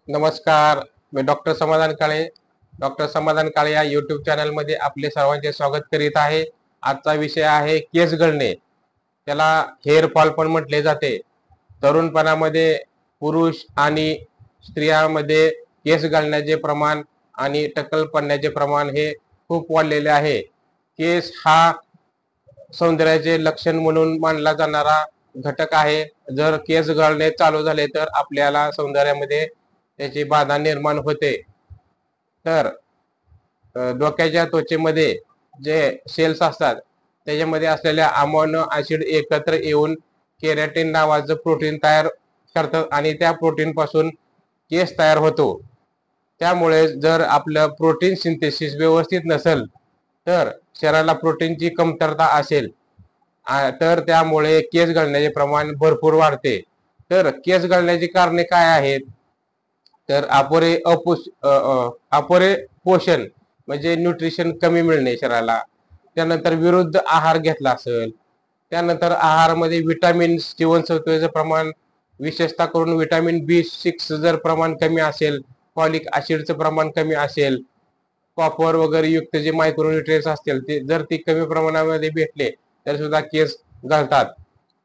नमस्कार. मी डॉक्टर समाधान काळे. डॉक्टर समाधान काळे या यूट्यूब चॅनलमध्ये आपले सर्वांचे स्वागत करीत आहे. आजचा विषय आहे केस गळणे. त्याला हेअर फॉल पण म्हटले जाते. तरुणपणामध्ये पुरुष आणि स्त्रियांमध्ये केस गळण्याचे प्रमाण आणि टक्कल पडण्याचे प्रमाण हे खूप वाढलेले आहे. केस हा सौंदर्याचे लक्षण म्हणून मानला जाणारा घटक आहे. जर केस गळणे चालू झाले तर आपल्याला सौंदर्यामध्ये त्याची बाधा निर्माण होते. तर डोक्याच्या त्वचेमध्ये जे सेल्स असतात त्याच्यामध्ये असलेल्या अमायनो ऍसिड एकत्र येऊन केराटिन नावाचं प्रोटीन तयार करतात आणि त्या प्रोटीन पासून केस तयार होतो. त्यामुळे जर आपलं प्रोटीन सिंथेसिस व्यवस्थित नसेल तर शरीराला प्रोटीनची कमतरता असेल तर त्यामुळे केस गळण्याचे प्रमाण भरपूर वाढते. तर केस गळण्याची कारणे काय आहेत? तर अपुरे पोषण म्हणजे न्यूट्रिशन कमी मिळणे शरीराला, त्यानंतर विरुद्ध आहार घेतला असेल, त्यानंतर आहारामध्ये विटामिन्स जीवनसत्वाचं प्रमाण विशेषतः करून विटामिन B6 जर प्रमाण कमी असेल, फॉलिक ऍसिडचं प्रमाण कमी असेल, कॉपर वगैरे युक्त जे मायक्रोन्युट्रिएंट्स असतील ते जर ती कमी प्रमाणामध्ये भेटले तर सुद्धा केस गळतात.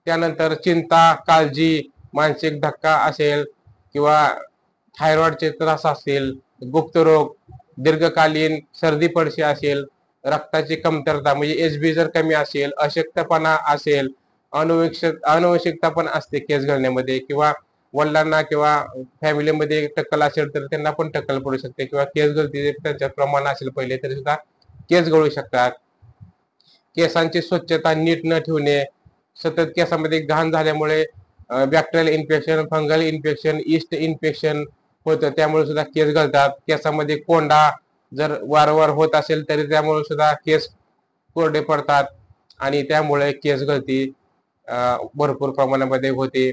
त्यानंतर चिंता, काळजी, मानसिक धक्का असेल किंवा थायरॉइडचे त्रास असतील, गुप्तरोग, दीर्घकालीन सर्दी पडशी असेल, रक्ताची कमतरता म्हणजे HB जर कमी असेल, अशक्तपणा असेल, अनुवंशिकता पण असते केस गळण्यामध्ये, किंवा वडिलांना किंवा फॅमिलीमध्ये टक्कल असेल तर त्यांना पण टक्कल पडू शकते, किंवा केस गळती त्यांच्यात प्रमाण असेल पहिले तरी सुद्धा केस गळू शकतात. केसांची स्वच्छता नीट न ठेवणे, सतत केसामध्ये घाण झाल्यामुळे bacterial infection, fungal infection, east infection होतं, त्यामुळे सुद्धा केस गळतात. केसामध्ये कोंडा जर वारंवार होत असेल तरी त्यामुळे सुद्धा केस कोरडे पडतात आणि त्यामुळे केस गळती भरपूर प्रमाणामध्ये होते.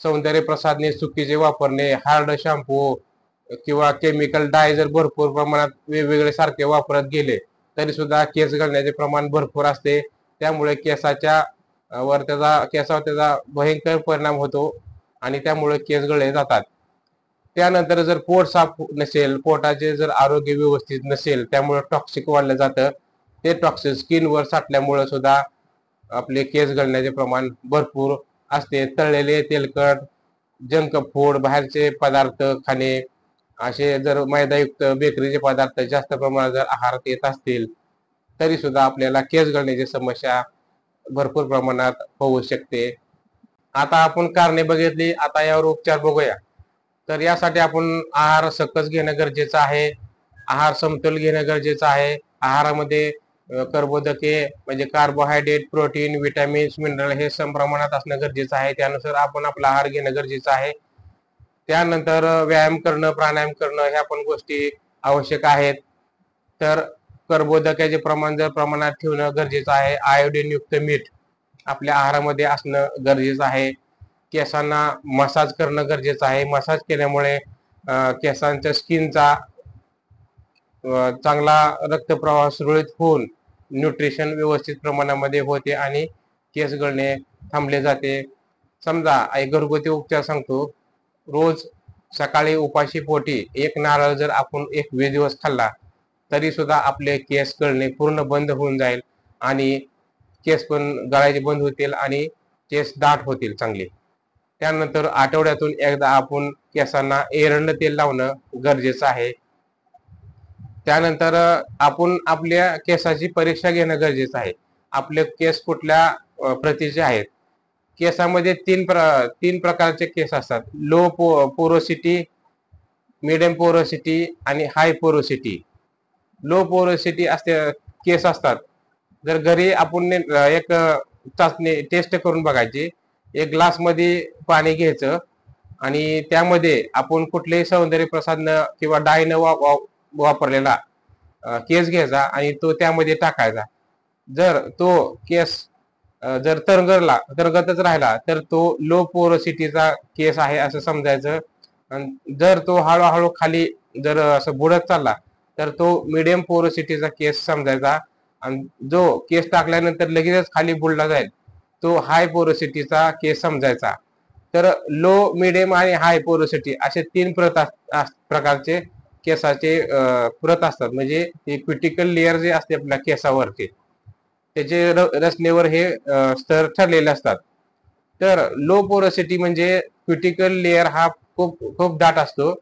सौंदर्य प्रसाधने चुकीचे वापरणे, हार्ड शॅम्पू किंवा केमिकल डाय जर भरपूर प्रमाणात वेगवेगळे सारखे वापरत गेले तरी सुद्धा केस गळण्याचे प्रमाण भरपूर असते. त्यामुळे केसावर त्याचा भयंकर परिणाम होतो आणि त्यामुळे केस गळले जातात. त्यानंतर जर पोट साफ नसेल, पोटाचे जर आरोग्य व्यवस्थित नसेल, त्यामुळे टॉक्सिक वाढलं जातं. ते टॉक्सिक स्किनवर साठल्यामुळे सुद्धा आपले केस गळण्याचे प्रमाण भरपूर असते. तळलेले, तेलकट, जंक फूड, बाहेरचे पदार्थ खाणे, असे जर मैदायुक्त बेकरीचे पदार्थ जास्त प्रमाणात जर आहारात येत असतील तरी सुद्धा आपल्याला केस गळण्याची समस्या भरपूर प्रमाणात होऊ शकते. आता आपण कारणे बघितली, आता यावर उपचार बघूया. तर यासाठी आपण आहार सकस घेणं गरजेचं आहे. आहार समतोल घेणं गरजेचं आहे. आहारामध्ये कर्बोदके म्हणजे कार्बोहायड्रेट, प्रोटीन, विटॅमिन्स, मिनरल हे सम प्रमाणात असणं गरजेचं आहे. त्यानुसार आपण आपला आहार घेणं गरजेचं आहे. त्यानंतर व्यायाम करणं, प्राणायाम करणं ह्या पण गोष्टी आवश्यक आहेत. तर कर्बोदकाचे प्रमाण जर प्रमाणात ठेवणं गरजेचं आहे. आयोडीन युक्त मीठ आपल्या आहारामध्ये असणं गरजेचं आहे. केसांना मसाज करणं गरजेचं आहे. मसाज केल्यामुळे केसांच्या स्किनचा चांगला रक्तप्रवाह सुरळीत होऊन न्यूट्रिशन व्यवस्थित प्रमाणामध्ये होते आणि केस गळणे थांबले जाते. समजा एक घरगुती उपचार सांगतो. रोज सकाळी उपाशी पोटी एक नारळ जर आपण 21 दिवस खाल्ला तरी सुद्धा आपले केस गळणे पूर्ण बंद होऊन जाईल आणि केस पण गळायचे बंद होतील आणि केस दाट होतील चांगले. त्यानंतर आठवड्यातून एकदा आपण केसांना एरंड तेल लावणं गरजेचं आहे. त्यानंतर आपण आपल्या केसाची परीक्षा घेणं गरजेचं आहे. आपले केस कुठल्या प्रतीचे आहेत. केसामध्ये तीन प्रकारचे केस असतात. लो पोरोसिटी, मिडियम पोरोसिटी आणि हाय पोरोसिटी. लो पोरोसिटी केस असतात. जर घरी आपण एक चाचणी टेस्ट करून बघायची. एक ग्लास मध्ये पाणी घ्यायचं आणि त्यामध्ये आपण कुठलेही सौंदर्य प्रसाधन किंवा डाय न वापरलेला केस घ्यायचा आणि तो त्यामध्ये टाकायचा. जर तो केस जर तरंगतच राहिला तर तो लो पोरोसिटीचा केस आहे असं समजायचं. जर तो हळूहळू खाली जर असं बुडत चालला तर तो मिडियम पोरोसिटीचा केस समजायचा. आणि जो केस टाकल्यानंतर लगेचच खाली बुडला जाईल तो हाय पोरोसिटीचा केस समजायचा. तर लो, मिडियम आणि हाय पोरोसिटी असे 3 प्रकारचे केसाचे प्रत असतात. म्हणजे ते क्युटिकल लेअर जे असते आपल्या केसावरचे त्याचे रचनेवर हे स्तर ठरलेले असतात. तर लो पोरोसिटी म्हणजे क्युटिकल लेअर हा खूप खूप दाट असतो.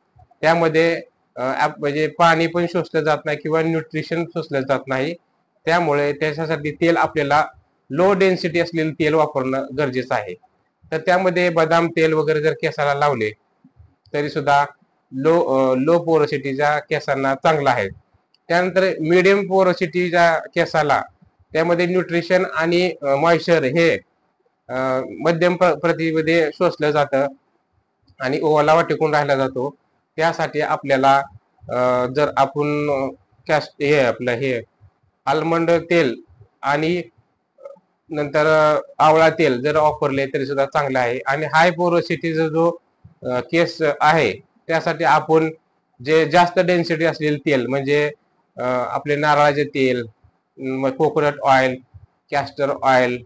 त्यामध्ये म्हणजे पाणी पण शोषलं जात नाही किंवा न्यूट्रिशन शोषलं जात नाही. त्यामुळे त्याच्यासाठी तेल आपल्याला लो डेन्सिटी असलेले तेल वापरणं गरजेचं आहे. तर त्यामध्ये बदाम तेल वगैरे जर केसाला लावले तरी सुद्धा लो पोरोसिटीच्या केसांना चांगला आहे. त्यानंतर मिडियम पोरोसिटीच्या केसाला त्यामध्ये न्यूट्रिशन आणि मॉइश्चर हे मध्यम प्रतीमध्ये शोषलं जातं आणि ओलावा टिकून राहिला जातो. त्यासाठी आपल्याला जर आपण हे आपलं हे आल्मंड तेल आणि नंतर आवळा तेल जर वापरले तरी सुद्धा चांगले आहे. आणि हाय पोरोसिटीचा जो केस आहे त्यासाठी आपण जे जास्त डेन्सिटी असलेले तेल म्हणजे आपले नारळाचे तेल, कोकोनट ऑइल, कॅस्टर ऑइल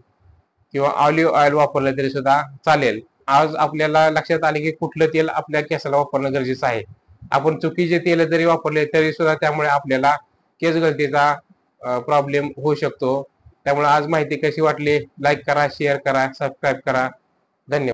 किंवा ऑलिव्ह ऑइल वापरलं तरी सुद्धा चालेल. आज आपल्याला लक्षात आले की कुठलं तेल आपल्या केसाला वापरणं गरजेचं आहे. आपण चुकीचे तेल जरी वापरले तरी सुद्धा त्यामुळे आपल्याला केस गळतीचा प्रॉब्लेम होऊ शकतो. त्यामुळे आज माहिती कशी वाटली, लाईक करा, शेअर करा, सबस्क्राईब करा. धन्यवाद.